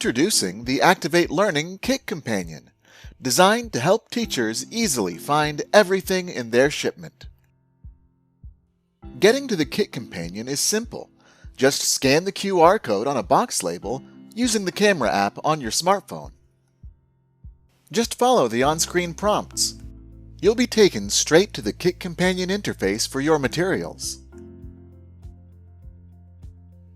Introducing the Activate Learning Kit Companion, designed to help teachers easily find everything in their shipment. Getting to the Kit Companion is simple. Just scan the QR code on a box label using the camera app on your smartphone. Just follow the on-screen prompts. You'll be taken straight to the Kit Companion interface for your materials.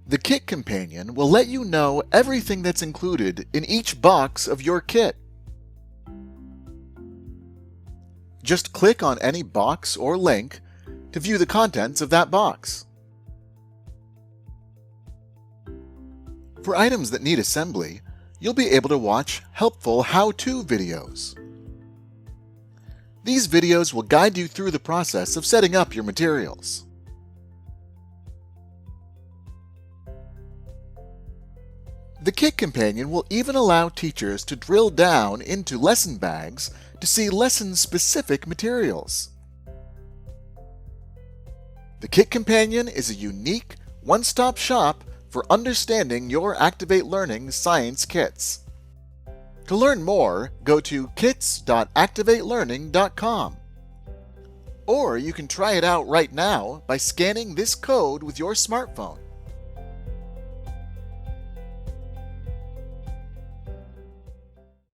The Kit Companion will let you know everything that's included in each box of your kit. Just click on any box or link to view the contents of that box. For items that need assembly, you'll be able to watch helpful how-to videos. These videos will guide you through the process of setting up your materials. The Kit Companion will even allow teachers to drill down into lesson bags to see lesson-specific materials. The Kit Companion is a unique, one-stop shop for understanding your Activate Learning science kits. To learn more, go to kits.activatelearning.com. Or you can try it out right now by scanning this code with your smartphone.